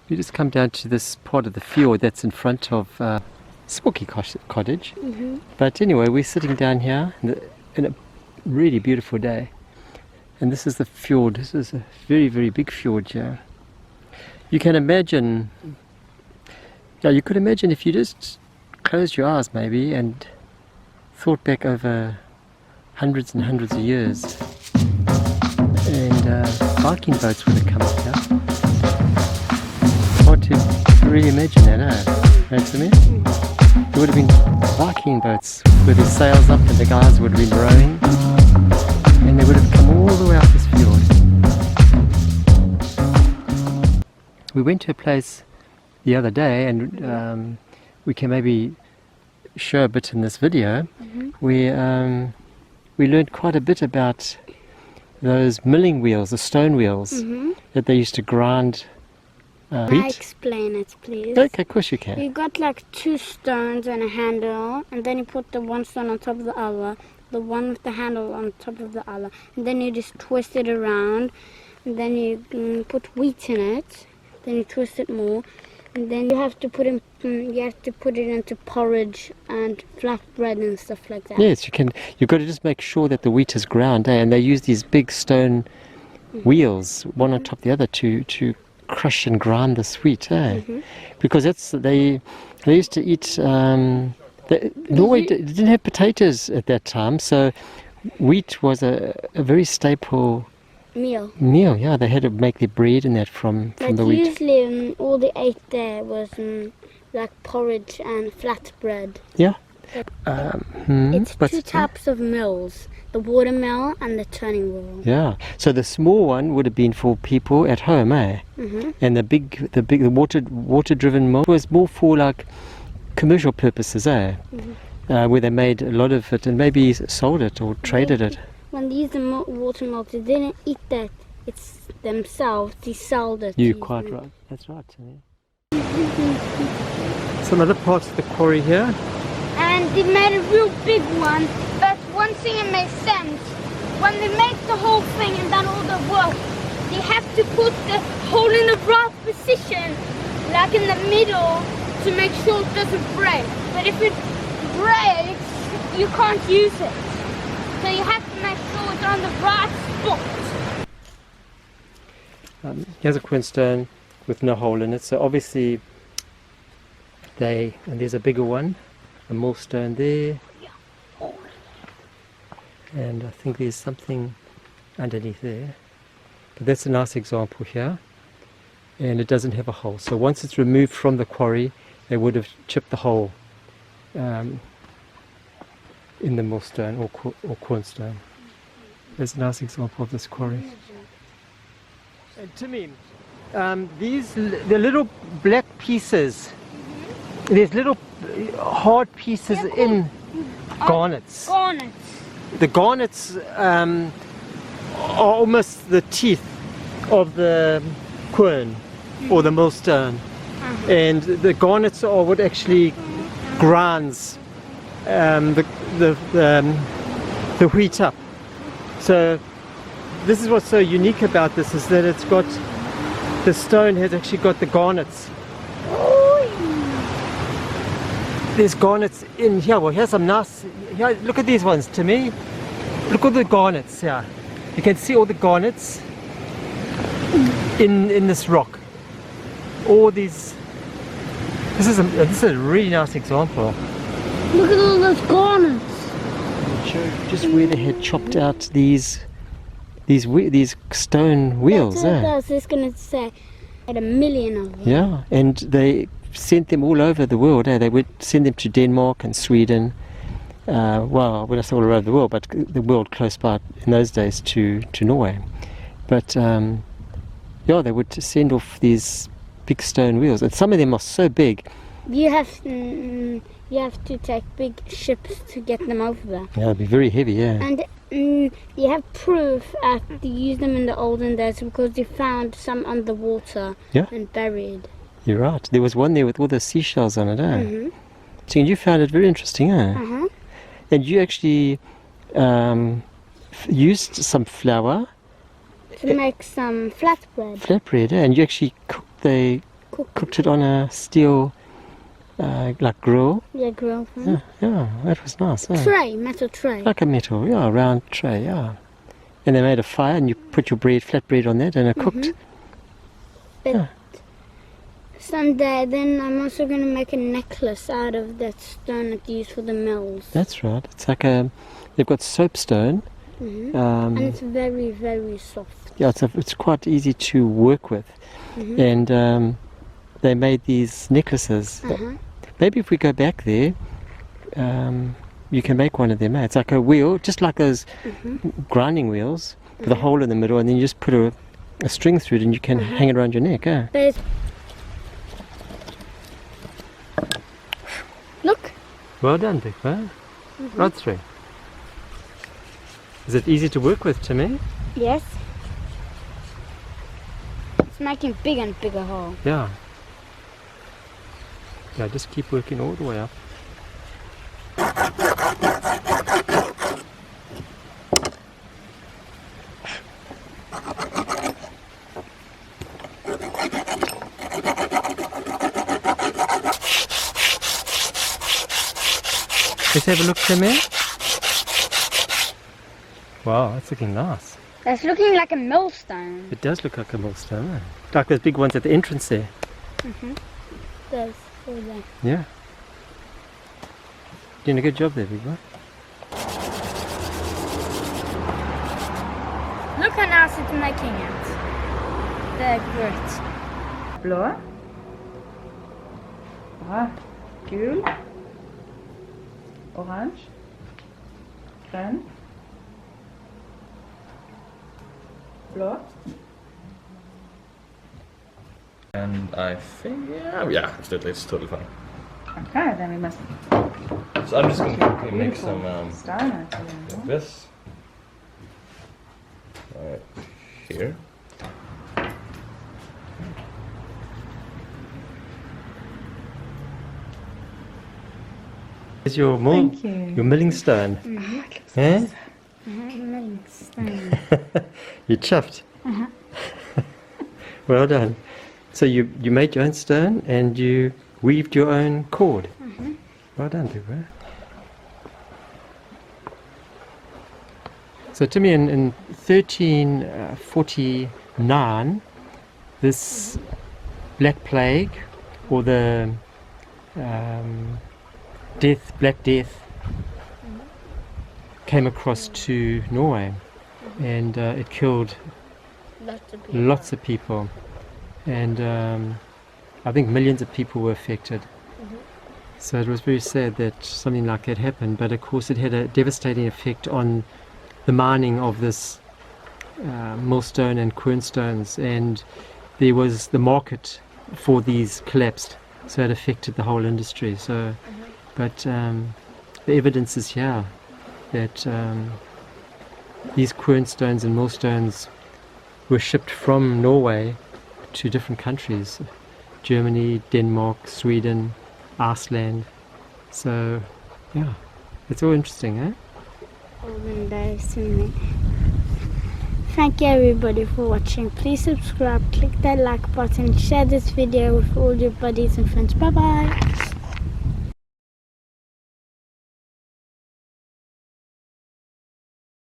You just come down to this part of the fjord that's in front of Spooky Cottage. But anyway, we're sitting down here in a really beautiful day. And this is the fjord. This is a very, very big fjord here. You can imagine, you could imagine if you just closed your eyes maybe and thought back over hundreds and hundreds of years. And Viking boats would have come up here. Hard to really imagine that, Right to me? There would have been Viking boats with their sails up and the guys would have been rowing. And they would have come all the way up this fjord. We went to a place the other day, and we can maybe show a bit in this video. We learned quite a bit about those milling wheels, the stone wheels that they used to grind wheat. I explain it, please. Okay, of course you can. You got like two stones and a handle, and then you put the one stone on top of the other, the one with the handle on top of the other, and then you just twist it around, and then you put wheat in it, then you twist it more, and then you have to put it into porridge and flatbread and stuff like that. Yes, you can. You've got to just make sure that the wheat is ground, and they use these big stone wheels, one on top of the other, to crush and grind this wheat, because they used to eat. Norway didn't have potatoes at that time, so wheat was a very staple meal. Yeah, they had to make their bread and that from the wheat. Usually all they ate there was like porridge and flatbread. Yeah. It's two types of mills, the water mill and the turning wheel. Yeah. So the small one would have been for people at home, and the water-driven mill was more for like commercial purposes, where they made a lot of it and maybe sold it or traded it. When they used the water milk, they didn't eat that. It's themselves. They sold it. You're quite right. That's right, Timmy. Some other parts of the quarry here. And they made a real big one, but one thing it makes sense. When they make the whole thing and done all the work, they have to put the hole in the right position, like in the middle, to make sure it doesn't break. But if it breaks, you can't use it. So you have to make sure it's on the right spot. Here's a quinstone with no hole in it. So obviously and there's a bigger one, a millstone there. And I think there's something underneath there. But that's a nice example here. And it doesn't have a hole. So once it's removed from the quarry, they would have chipped the hole in the millstone or cornstone. There's a nice example of this quarry. And Timmy, the little black pieces, there's little hard pieces in garnets. The garnets are almost the teeth of the quern or the millstone. And the garnets are what actually grinds the wheat up. So this is what's so unique about this, is that it's got, the stone has actually got the garnets. There's garnets in here. Well, here's some nice, here, look at these ones, Timmy. Look at the garnets here. You can see all the garnets in this rock. All these. This is a really nice example. Look at all those garnets. Just where they had chopped out these stone wheels. I was just gonna say, had a million of them. Yeah, and they sent them all over the world. They would send them to Denmark and Sweden. Well, when I say all over the world, but the world close by in those days to Norway. But yeah, they would send off these big stone wheels, and some of them are so big. You have to take big ships to get them over there. Yeah, it'd be very heavy. Yeah. And you have proof that they used them in the olden days because they found some underwater and buried. You're right. There was one there with all the seashells on it. So you found it very interesting, And you actually used some flour to make some flatbread. And you actually cooked the cooked it on a steel like grill. Yeah, grill. Yeah, that was nice. Tray, metal tray. Like a metal, round tray, And they made a fire and you put your flat bread on that and it cooked. But someday then I'm also going to make a necklace out of that stone that you use for the mills. That's right. It's like they've got soapstone. And it's very, very soft. Yeah, it's quite easy to work with. And they made these necklaces. Maybe if we go back there, you can make one of them. It's like a wheel, just like those grinding wheels with a hole in the middle, and then you just put a string through it and you can hang it around your neck. Look. Well done, Vic. Right through. Is it easy to work with, Timmy? Yes. It's making bigger and bigger hole. Yeah. Yeah, just keep working all the way up. Let's have a look, Timmy. Wow, that's looking nice. That's looking like a millstone. It does look like a millstone, like those big ones at the entrance there. There's all there. Yeah. Doing a good job there, big boy. Look how nice it's making it. They're great. Blå. Bra. Gul. Orange. Grønn. Blå. And I think, yeah, absolutely, it's totally fine. Okay, then we must So I'm just going to make some stone like this. Right here. Here's your Thank you. your milling stone. Eh? Millstone. You're chuffed. Well done. So you made your own stone and you weaved your own cord. Well done, Deborah. So Timmy, in 1349, this Black Plague, or the Black Death, came across to Norway, and it killed lots of people, and I think millions of people were affected. So it was very sad that something like that happened, but of course it had a devastating effect on the mining of this millstone and quernstones, and there was the market for these collapsed, so it affected the whole industry. So, but the evidence is here that these quernstones and millstones were shipped from Norway to different countries: Germany, Denmark, Sweden, Iceland. So, yeah, it's all interesting, eh? Thank you everybody for watching. Please subscribe, click that like button, share this video with all your buddies and friends. Bye bye.